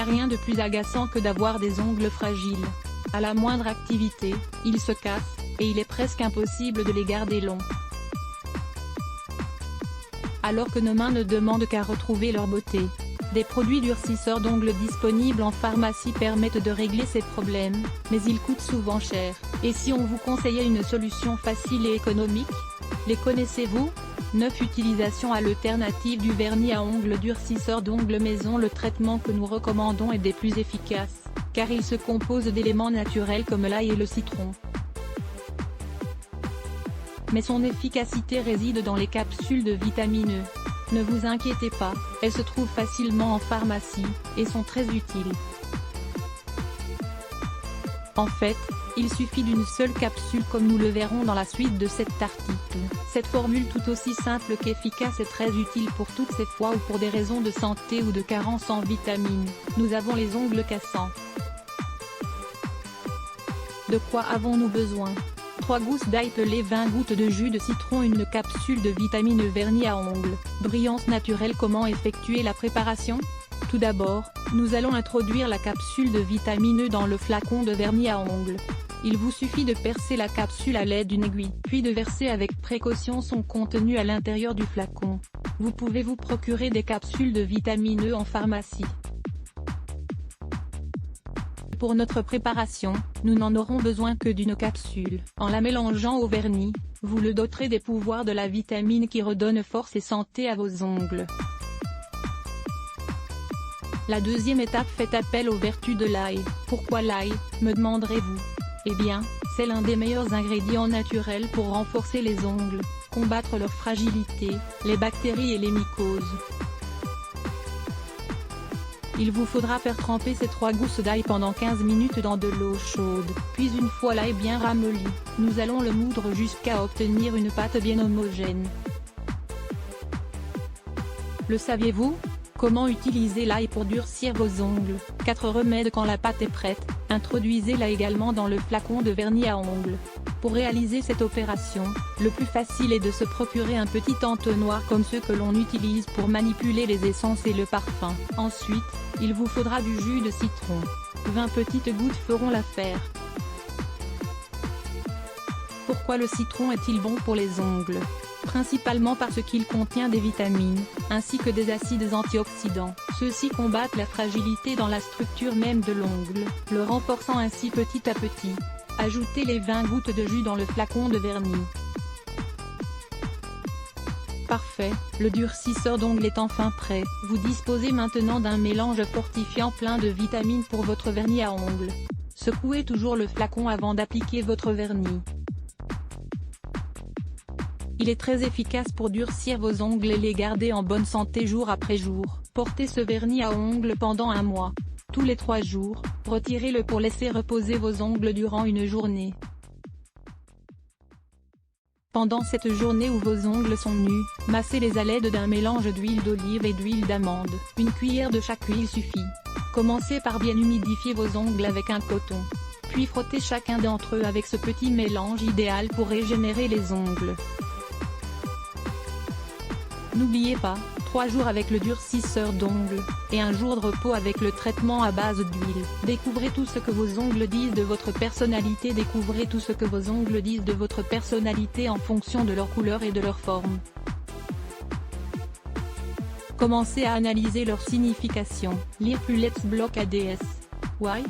a rien de plus agaçant que d'avoir des ongles fragiles. À la moindre activité, ils se cassent, et il est presque impossible de les garder longs. Alors que nos mains ne demandent qu'à retrouver leur beauté. Des produits durcisseurs d'ongles disponibles en pharmacie permettent de régler ces problèmes, mais ils coûtent souvent cher. Et si on vous conseillait une solution facile et économique? Les connaissez-vous? 9 utilisations alternatives du vernis à ongles durcisseur d'ongles maison. Le traitement que nous recommandons est des plus efficaces, car il se compose d'éléments naturels comme l'ail et le citron. Mais son efficacité réside dans les capsules de vitamine E. Ne vous inquiétez pas, elles se trouvent facilement en pharmacie, et sont très utiles. En fait, il suffit d'une seule capsule comme nous le verrons dans la suite de cet article. Cette formule tout aussi simple qu'efficace est très utile pour toutes ces fois où pour des raisons de santé ou de carence en vitamines, nous avons les ongles cassants. De quoi avons-nous besoin? 3 gousses d'ail pelé, 20 gouttes de jus de citron, une capsule de vitamine E vernis à ongles. Brillance naturelle. Comment effectuer la préparation? Tout d'abord, nous allons introduire la capsule de vitamine E dans le flacon de vernis à ongles. Il vous suffit de percer la capsule à l'aide d'une aiguille, puis de verser avec précaution son contenu à l'intérieur du flacon. Vous pouvez vous procurer des capsules de vitamine E en pharmacie. Pour notre préparation, nous n'en aurons besoin que d'une capsule. En la mélangeant au vernis, vous le doterez des pouvoirs de la vitamine qui redonne force et santé à vos ongles. La deuxième étape fait appel aux vertus de l'ail. Pourquoi l'ail, me demanderez-vous? Eh bien, c'est l'un des meilleurs ingrédients naturels pour renforcer les ongles, combattre leur fragilité, les bactéries et les mycoses. Il vous faudra faire tremper ces 3 gousses d'ail pendant 15 minutes dans de l'eau chaude, puis une fois l'ail bien ramolli, nous allons le moudre jusqu'à obtenir une pâte bien homogène. Le saviez-vous? Comment utiliser l'ail pour durcir vos ongles? 4 remèdes. Quand la pâte est prête, introduisez-la également dans le flacon de vernis à ongles. Pour réaliser cette opération, le plus facile est de se procurer un petit entonnoir comme ceux que l'on utilise pour manipuler les essences et le parfum. Ensuite, il vous faudra du jus de citron. 20 petites gouttes feront l'affaire. Pourquoi le citron est-il bon pour les ongles? Principalement parce qu'il contient des vitamines, ainsi que des acides antioxydants. Ceux-ci combattent la fragilité dans la structure même de l'ongle, le renforçant ainsi petit à petit. Ajoutez les 20 gouttes de jus dans le flacon de vernis. Parfait, le durcisseur d'ongles est enfin prêt. Vous disposez maintenant d'un mélange fortifiant plein de vitamines pour votre vernis à ongles. Secouez toujours le flacon avant d'appliquer votre vernis. Il est très efficace pour durcir vos ongles et les garder en bonne santé jour après jour. Portez ce vernis à ongles pendant 1 mois. Tous les 3 jours, retirez-le pour laisser reposer vos ongles durant une journée. Pendant cette journée où vos ongles sont nus, massez-les à l'aide d'un mélange d'huile d'olive et d'huile d'amande. Une cuillère de chaque huile suffit. Commencez par bien humidifier vos ongles avec un coton. Puis frottez chacun d'entre eux avec ce petit mélange idéal pour régénérer les ongles. N'oubliez pas, 3 jours avec le durcisseur d'ongles, et 1 jour de repos avec le traitement à base d'huile. Découvrez tout ce que vos ongles disent de votre personnalité. Découvrez tout ce que vos ongles disent de votre personnalité en fonction de leur couleur et de leur forme. Commencez à analyser leur signification. Lire plus Let's Block ADS. Why?